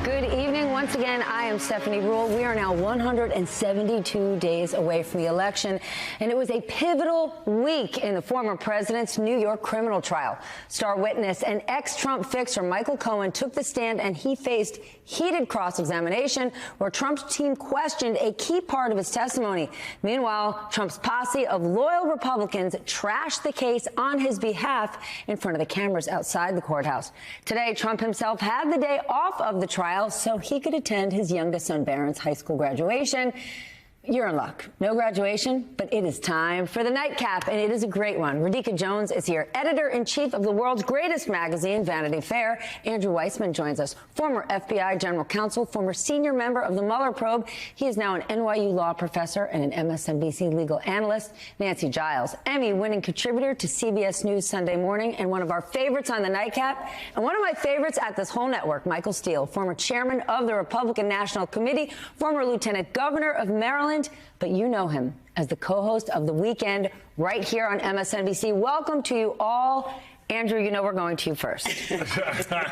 Good evening. Once again, I am Stephanie Ruhle. We are now 172 days away from the election, and it was a pivotal week in the former president's New York criminal trial. Star witness and ex-Trump fixer Michael Cohen took the stand, and he faced heated cross-examination where Trump's team questioned a key part of his testimony. Meanwhile, Trump's posse of loyal Republicans trashed the case on his behalf in front of the cameras outside the courthouse. Today, Trump himself had the day off of the trial so he could attend his youngest son Barron's high school graduation. You're in luck. No graduation, but it is time for the nightcap, and it is a great one. Radhika Jones is here, editor-in-chief of the world's greatest magazine, Vanity Fair. Andrew Weissmann joins us, former FBI general counsel, former senior member of the Mueller probe. He is now an NYU law professor and an MSNBC legal analyst. Nancy Giles, Emmy-winning contributor to CBS News Sunday Morning and one of our favorites on the nightcap. And one of my favorites at this whole network, Michael Steele, former chairman of the Republican National Committee, former lieutenant governor of Maryland, but you know him as the co-host of The Weekend right here on MSNBC. Welcome to you all. Andrew, you know we're going to you first.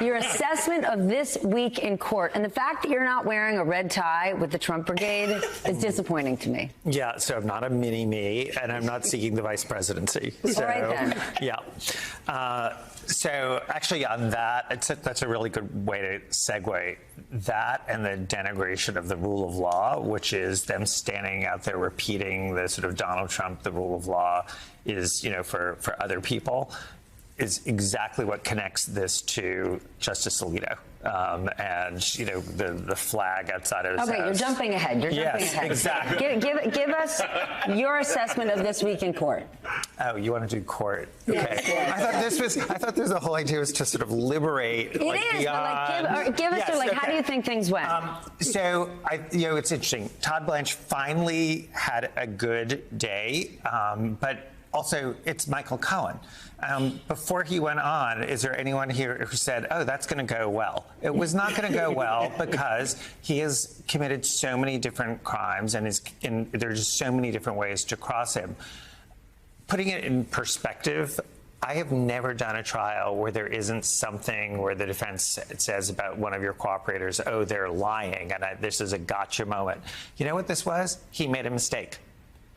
Your assessment of this week in court and the fact that you're not wearing a red tie with the Trump brigade is disappointing to me. Yeah, so I'm not a mini-me, and I'm not seeking the vice presidency. So, all right, then. Yeah. So actually on that, that's a really good way to segue that and the denigration of the rule of law, which is them standing out there repeating the sort of Donald Trump, the rule of law is, you know, for other people, is exactly what connects this to Justice Alito. And, you know, the flag outside of his house. You're jumping ahead. You're jumping ahead. Exactly. Give us your assessment of this week in court. Oh, you want to do court? Yes. Okay. Yes. I thought the whole idea was to sort of liberate. It is, beyond. but give us how do you think things went? So, it's interesting. Todd Blanche finally had a good day, but also it's Michael Cohen. Before he went on, is there anyone here who said, oh, that's going to go well? It was not going to go well because he has committed so many different crimes and there are just so many different ways to cross him. Putting it in perspective, I have never done a trial where there isn't something where the defense says about one of your cooperators, oh, they're lying, and this is a gotcha moment. You know what this was? He made a mistake,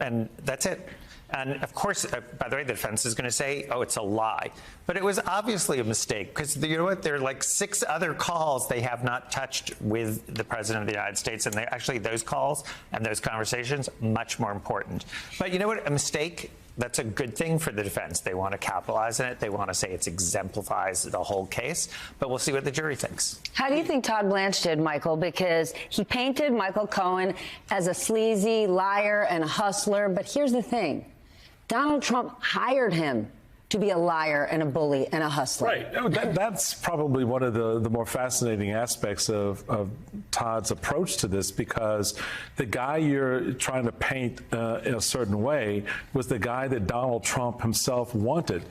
and that's it. And of course, by the way, the defense is going to say, oh, it's a lie. But it was obviously a mistake because you know what? There are like 6 other calls they have not touched with the president of the United States. And actually, those calls and those conversations, much more important. But you know what? A mistake, that's a good thing for the defense. They want to capitalize on it. They want to say it exemplifies the whole case. But we'll see what the jury thinks. How do you think Todd Blanche did, Michael? Because he painted Michael Cohen as a sleazy liar and a hustler. But here's the thing. Donald Trump hired him to be a liar and a bully and a hustler. Right. That's probably one of the more fascinating aspects of Todd's approach to this, because the guy you're trying to paint in a certain way was the guy that Donald Trump himself wanted.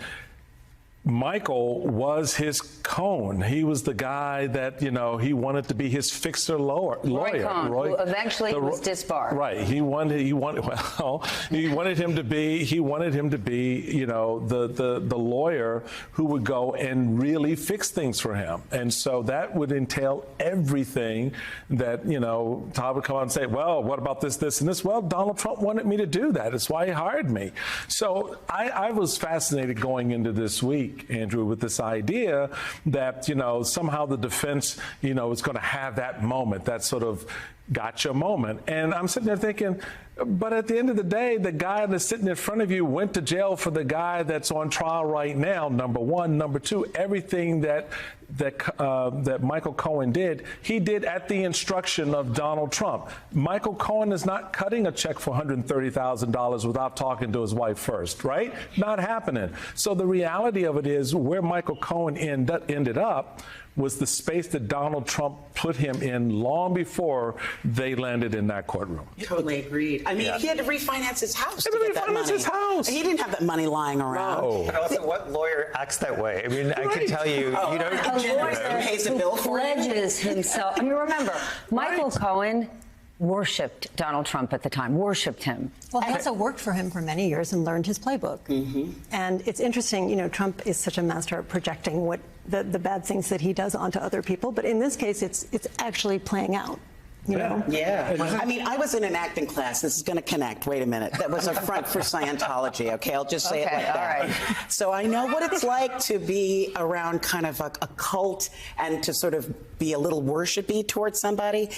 Michael was his Cohen. He was the guy that, you know, he wanted to be his fixer lawyer. Roy Cohn, who eventually was disbarred. Right. He wanted him to be, you know, the lawyer who would go and really fix things for him. And so that would entail everything that, you know, Todd would come out and say, well, what about this, this, and this? Well, Donald Trump wanted me to do that. It's why he hired me. So I was fascinated going into this week, Andrew, with this idea that, you know, somehow the defense, you know, is going to have that moment, that sort of gotcha moment. And I'm sitting there thinking, but at the end of the day, the guy that's sitting in front of you went to jail for the guy that's on trial right now, number one. Number two, everything that Michael Cohen did, he did at the instruction of Donald Trump. Michael Cohen is not cutting a check for $130,000 without talking to his wife first, right? Not happening. So the reality of it is where Michael Cohen ended up was the space that Donald Trump put him in long before they landed in that courtroom. Totally agreed. I mean, he had to refinance his house to get that money. His house. He didn't have that money lying around. No. But also, what lawyer acts that way? I mean, I can tell you, you don't. A lawyer pays a bill for pledges himself. I mean, remember, Michael Cohen worshipped Donald Trump at the time, worshipped him. Well, he also worked for him for many years and learned his playbook. And it's interesting, Trump is such a master at projecting what the bad things that he does onto other people. But in this case, it's actually playing out. Yeah. I mean, I was in an acting class. This is going to connect. Wait a minute. That was a front for Scientology, okay? I'll just say it like that. All right. So I know what it's like to be around kind of a cult and to sort of be a little worshipy towards somebody.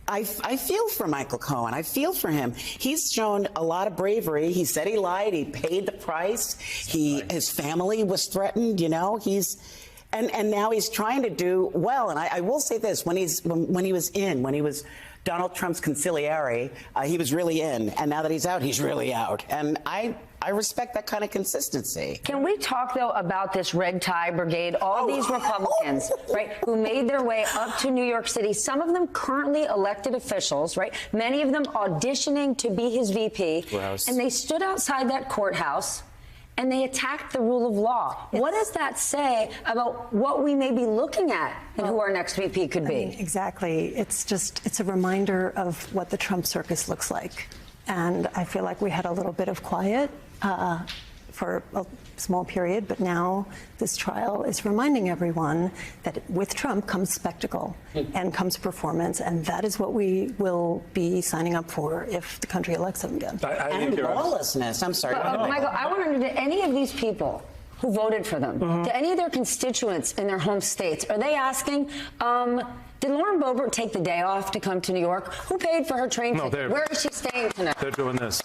I feel for Michael Cohen. I feel for him. He's shown a lot of bravery. He said he lied. He paid the price. His family was threatened, And now he's trying to do well. And I will say this: when he was Donald Trump's consigliere, he was really in. And now that he's out, he's really out. And I respect that kind of consistency. Can we talk, though, about this red tie brigade? All these Republicans, right, who made their way up to New York City, some of them currently elected officials, right, many of them auditioning to be his VP, and they stood outside that courthouse and they attacked the rule of law. What does that say about what we may be looking at and who our next VP could be? Exactly. It's a reminder of what the Trump circus looks like. And I feel like we had a little bit of quiet for a small period, but now this trial is reminding everyone that with Trump comes spectacle and comes performance, and that is what we will be signing up for if the country elects him again. And lawlessness. I'm sorry. Michael, I want to know, did any of these people who voted for them, to any of their constituents in their home states, are they asking, did Lauren Boebert take the day off to come to New York? Who paid for her train ticket? Where is she staying tonight? They're doing this.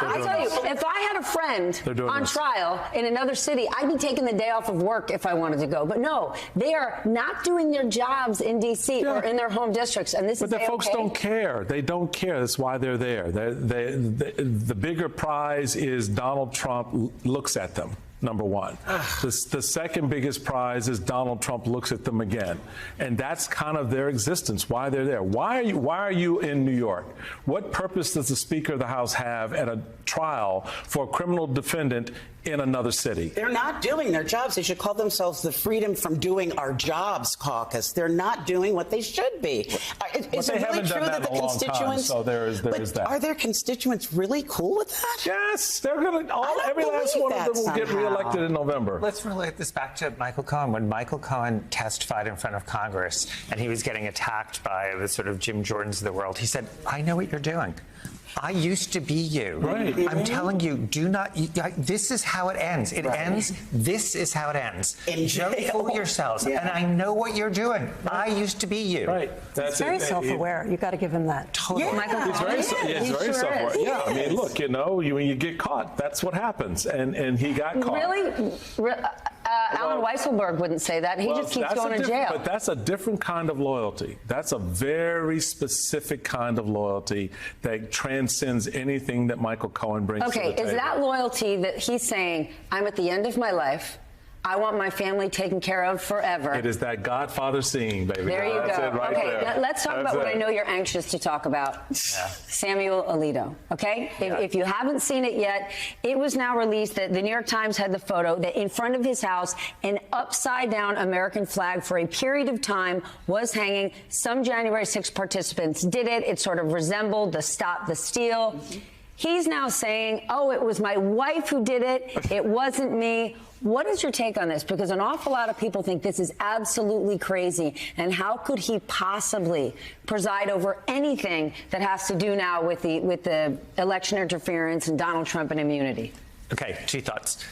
I tell you, if I had a friend on trial in another city, I'd be taking the day off of work if I wanted to go. But no, they are not doing their jobs in D.C. or in their home districts. And this is But the folks don't care. They don't care. That's why they're there. The bigger prize is Donald Trump looks at them. Number one. The second biggest prize is Donald Trump looks at them again. And that's kind of their existence, why they're there. Why are you in New York? What purpose does the Speaker of the House have at a trial for a criminal defendant in another city? They're not doing their jobs. They should call themselves the Freedom from Doing Our Jobs Caucus. They're not doing what they should be. Is it really true that the constituents? So there is that. Are their constituents really cool with that? Yes, they're going to. Every last one of them will get reelected in November. Let's relate this back to Michael Cohen. When Michael Cohen testified in front of Congress and he was getting attacked by the sort of Jim Jordans of the world, he said, "I know what you're doing. I used to be you. Right. I'm telling you, do not. This is how it ends. It ends. This is how it ends. Don't fool yourselves. And I know what you're doing. I used to be you. Right. He's very self-aware. You got to give him that. Totally. Yeah. Michael He's very, Cohen very self-aware. Yeah, I mean, look, when you get caught, that's what happens. And he got caught. Really? Alan Weisselberg wouldn't say that. He just keeps going to jail. But that's a different kind of loyalty. That's a very specific kind of loyalty that transcends anything that Michael Cohen brings to the table. Okay, is that loyalty that he's saying, I'm at the end of my life, I want my family taken care of forever? It is that Godfather scene, baby. There you That's go. it right okay, there. let's talk about what I know you're anxious to talk about. Samuel Alito, okay? If you haven't seen it yet, it was now released that the New York Times had the photo that in front of his house, an upside-down American flag for a period of time was hanging. Some January 6 participants did it. It sort of resembled the Stop the Steal. He's now saying, oh, it was my wife who did it. It wasn't me. What is your take on this? Because an awful lot of people think this is absolutely crazy. And how could he possibly preside over anything that has to do now with the election interference and Donald Trump and immunity? Okay, two thoughts.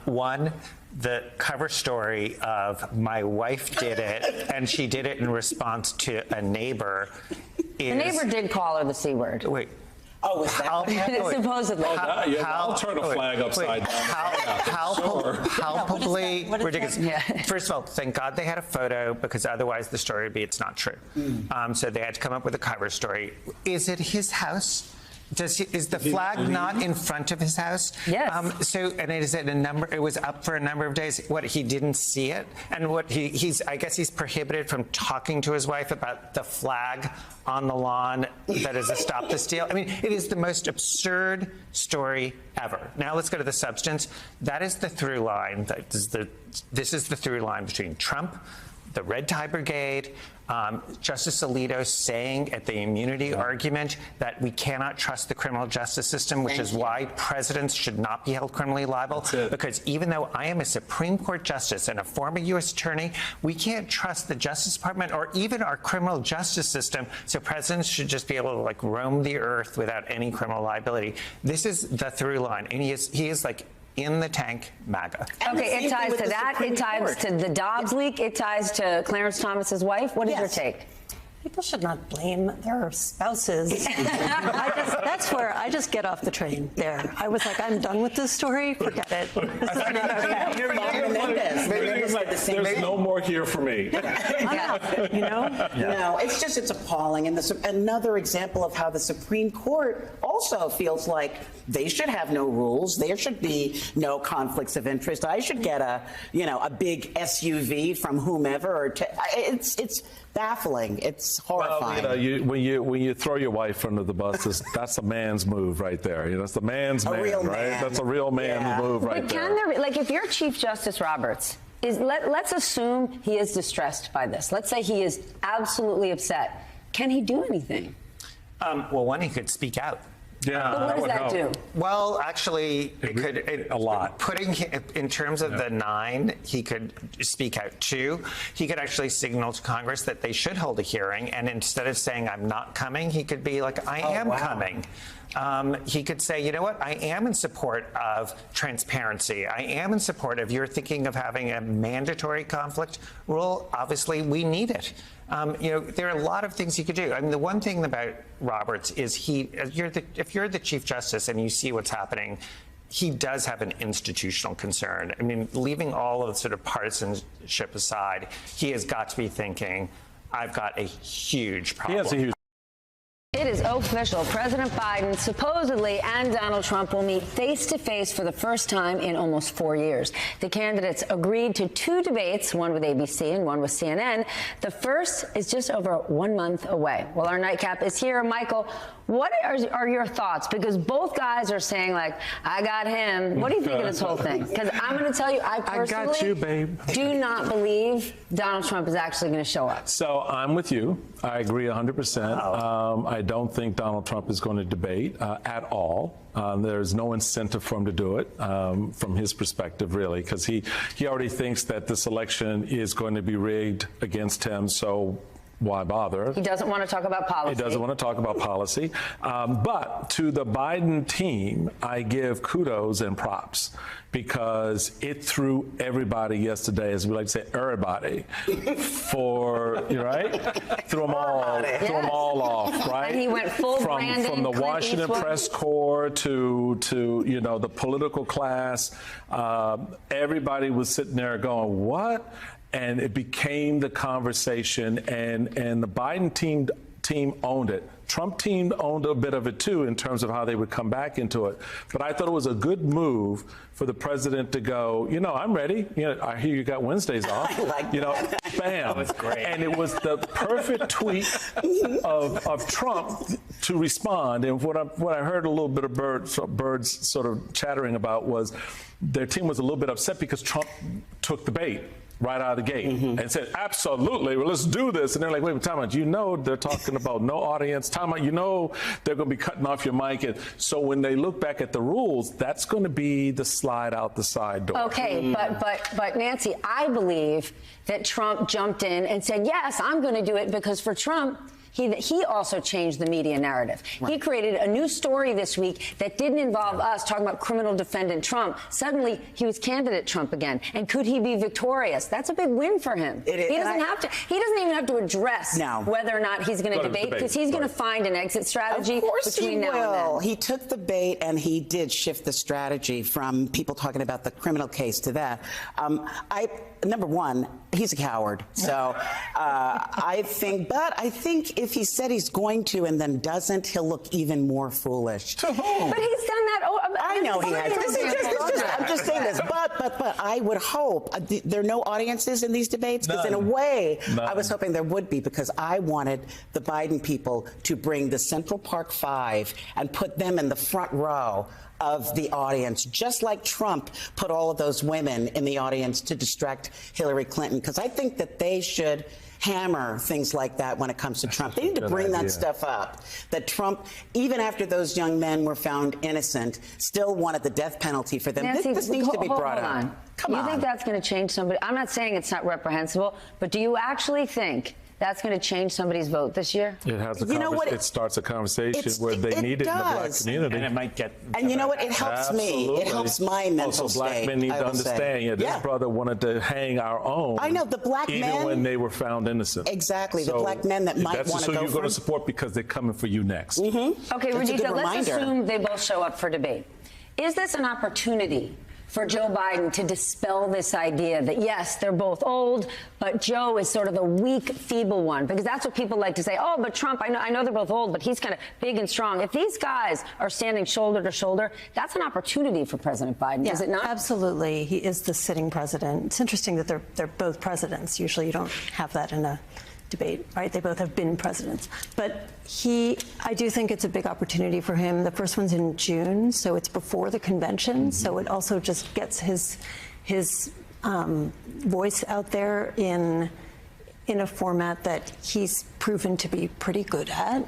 One, the cover story of my wife did it, and she did it in response to a neighbor. The neighbor did call her the C word. Wait. Oh, is that? Supposedly. I'll turn a flag upside down. Palpably ridiculous. Yeah. First of all, thank God they had a photo, because otherwise the story would be it's not true. So they had to come up with a cover story. Is it his house? Is the flag not in front of his house? Yes. And it was up for a number of days. What, he didn't see it? And what I guess he's prohibited from talking to his wife about the flag on the lawn that is a Stop the Steal. I mean, it is the most absurd story ever. Now let's go to the substance. That is the through line. This is the through line between Trump, the Red Tie Brigade, Justice Alito saying at the immunity argument that we cannot trust the criminal justice system, which is why presidents should not be held criminally liable. Because even though I am a Supreme Court justice and a former U.S. attorney, we can't trust the Justice Department or even our criminal justice system. So presidents should just be able to like roam the earth without any criminal liability. This is the through line, and he is like in the tank MAGA. Okay, it ties to that. It ties to the Dobbs leak. It ties to Clarence Thomas's wife. What is your take? People should not blame their spouses. That's where I just get off the train there. I was like, I'm done with this story. Forget it. There's no more here for me. You know? No, it's appalling. And another example of how the Supreme Court also feels like they should have no rules. There should be no conflicts of interest. I should get a big SUV from whomever. Or it's baffling. It's horrifying. Well, when you throw your wife under the bus, that's a man's move right there. It's the man's man, real right? man. That's a real man's move right But there. can there, like, if you're Chief Justice Roberts, let's assume he is distressed by this. Let's say he is absolutely upset. Can he do anything? Well, one, he could speak out. Yeah, But what does that do? Well, actually, it could a lot. Putting in terms of the 9, he could speak out. 2, he could actually signal to Congress that they should hold a hearing, and instead of saying I'm not coming, he could be like I am coming. He could say, you know what, I am in support of transparency. I am in support of you're thinking of having a mandatory conflict rule. Obviously, we need it. There are a lot of things he could do. I mean, the one thing about Roberts is if you're the Chief Justice and you see what's happening, he does have an institutional concern. I mean, leaving all of the sort of partisanship aside, he has got to be thinking, I've got a huge problem. He has a huge. It is official. President Biden supposedly and Donald Trump will meet face-to-face for the first time in almost 4 years. The candidates agreed to 2 debates, one with ABC and one with CNN. The first is just over 1 month away. Well, our nightcap is here. Michael, what are your thoughts? Because both guys are saying, like, I got him. What do you think of this whole thing? Because I'm going to tell you, I personally got you, babe. do not believe Donald Trump is actually going to show up. So I'm with you. I agree 100%. I don't think Donald Trump is going to debate at all. There's no incentive for him to do it from his perspective, really, because he already thinks that this election is going to be rigged against him. So why bother? He doesn't want to talk about policy. He doesn't want to talk about policy. But to the Biden team, I give kudos and props because it threw everybody yesterday, as we like to say, everybody, threw them all off, right? And he went full Brandon, from the Clint Washington Eastwood. press corps to the political class. Everybody was sitting there going, what? And it became the conversation, and the Biden team owned it. Trump team owned a bit of it too in terms of how they would come back into it. But I thought it was a good move for the president to go, I'm ready. I hear you got Wednesdays off. Bam. That was great. And it was the perfect tweet of Trump to respond. And what I heard a little bit of birds sort of chattering about was their team was a little bit upset because Trump took the bait right out of the gate and said, absolutely, well, let's do this. And they're like, wait, time out, they're talking about no audience. Time out, they're going to be cutting off your mic. And so when they look back at the rules, that's going to be the slide out the side door. Okay, but Nancy, I believe that Trump jumped in and said, yes, I'm going to do it, because for Trump, he also changed the media narrative. Right. He created a new story this week that didn't involve us talking about criminal defendant Trump. Suddenly, he was candidate Trump again. And could he be victorious? That's a big win for him. It is. He doesn't even have to address whether or not he's going to debate, because he's going to find an exit strategy between now and then. He took the bait and he did shift the strategy from people talking about the criminal case to that. Number one, he's a coward. So I think if he said he's going to and then doesn't, he'll look even more foolish. To whom? But he's done that. I know he has. I'm just saying this. But I would hope there are no audiences in these debates, because in a way, I was hoping there would be, because I wanted the Biden people to bring the Central Park Five and put them in the front row of the audience, just like Trump put all of those women in the audience to distract Hillary Clinton, because I think that they should hammer things like that when it comes to Trump. They need to bring that stuff up. That Trump, even after those young men were found innocent, still wanted the death penalty for them. Nancy, this needs to be brought hold on. up. Come on. You think that's going to change somebody? I'm not saying it's not reprehensible, but do you actually think that's going to change somebody's vote this year? It has a You know what? it starts a conversation It's- where they it need it in the black does. community. And it might get. And you know what? It helps me. It helps my mental Also, black state, men need I to will say. understand. Yeah, this Yeah. brother wanted to hang our own. I know, the black even men- when they were found innocent. Exactly, the black men that might that's wanna who go you're for going him. to support because they're coming for you next. Okay, That's a Radhika, good let's reminder. assume they both show up for debate. Is this an opportunity for Joe Biden to dispel this idea that, yes, they're both old, but Joe is sort of the weak, feeble one? Because that's what people like to say. Oh, but Trump, I know they're both old, but he's kind of big and strong. If these guys are standing shoulder to shoulder, that's an opportunity for President Biden, is it not? Absolutely. He is the sitting president. It's interesting that they're both presidents. Usually you don't have that in a debate, right? They both have been presidents. But I do think it's a big opportunity for him. The first one's in June, so it's before the convention. So it also just gets his voice out there in a format that he's proven to be pretty good at.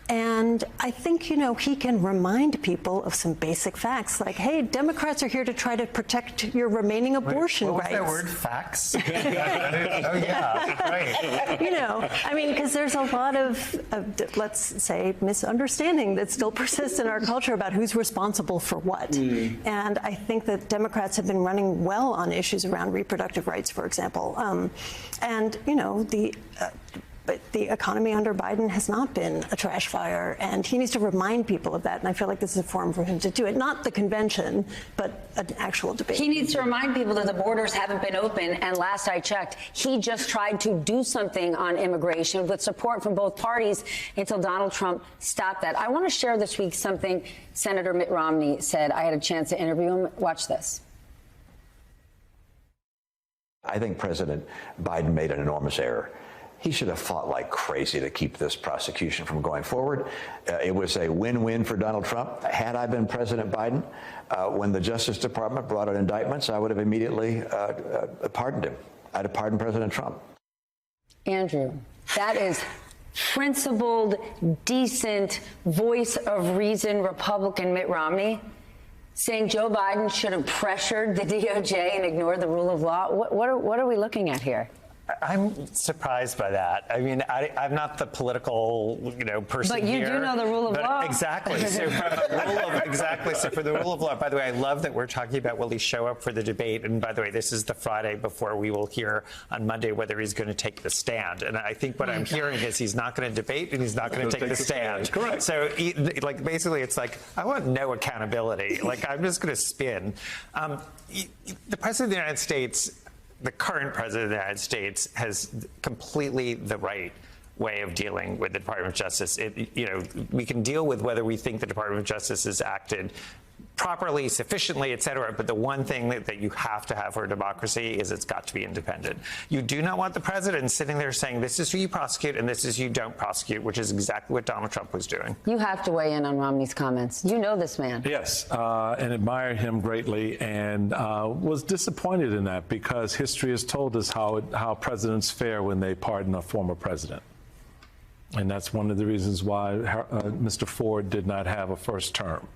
And I think, he can remind people of some basic facts like, hey, Democrats are here to try to protect your remaining abortion What was rights. that word? Facts? Oh, yeah. Right. Because there's a lot of, let's say, misunderstanding that still persists in our culture about who's responsible for what. And I think that Democrats have been running well on issues around reproductive rights, for example. But the economy under Biden has not been a trash fire, and he needs to remind people of that. And I feel like this is a forum for him to do it. Not the convention, but an actual debate. He needs to remind people that the borders haven't been open. And last I checked, he just tried to do something on immigration with support from both parties until Donald Trump stopped that. I want to share this week something Senator Mitt Romney said. I had a chance to interview him. Watch this. I think President Biden made an enormous error. He should have fought like crazy to keep this prosecution from going forward. It was a win-win for Donald Trump. Had I been President Biden, when the Justice Department brought out indictments, I would have immediately pardoned him. I'd have pardoned President Trump. Andrew, that is principled, decent, voice of reason Republican Mitt Romney saying Joe Biden should have pressured the DOJ and ignored the rule of law. What are we looking at here? I'm surprised by that. I mean, I'm not the political, person But you here. do know the rule of law. Exactly. So for the rule of law. By the way, I love that we're talking about will he show up for the debate. And by the way, this is the Friday before we will hear on Monday whether he's going to take the stand. And I think what I'm hearing is he's not going to debate and he's not going to take the stand. Correct. So, basically, it's like I want no accountability. I'm just going to spin. The president of the United States. The current president of the United States has completely the right way of dealing with the Department of Justice. We can deal with whether we think the Department of Justice has acted properly, sufficiently, et cetera. But the one thing that you have to have for a democracy is it's got to be independent. You do not want the president sitting there saying this is who you prosecute and this is who you don't prosecute, which is exactly what Donald Trump was doing. You have to weigh in on Romney's comments. You know this man. Yes, and admire him greatly, and was disappointed in that because history has told us how presidents fare when they pardon a former president. And that's one of the reasons why Mr. Ford did not have a first term.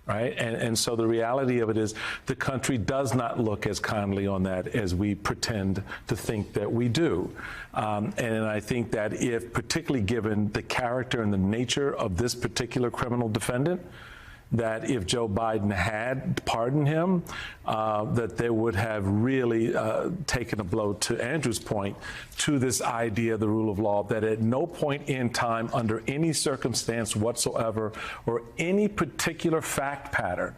Right. And so the reality of it is the country does not look as kindly on that as we pretend to think that we do. And I think that if, particularly given the character and the nature of this particular criminal defendant, that if Joe Biden had pardoned him, that they would have really taken a blow, to Andrew's point, to this idea of the rule of law, that at no point in time, under any circumstance whatsoever, or any particular fact pattern,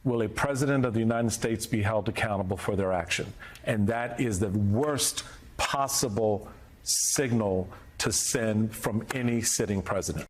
will a president of the United States be held accountable for their action. And that is the worst possible signal to send from any sitting president.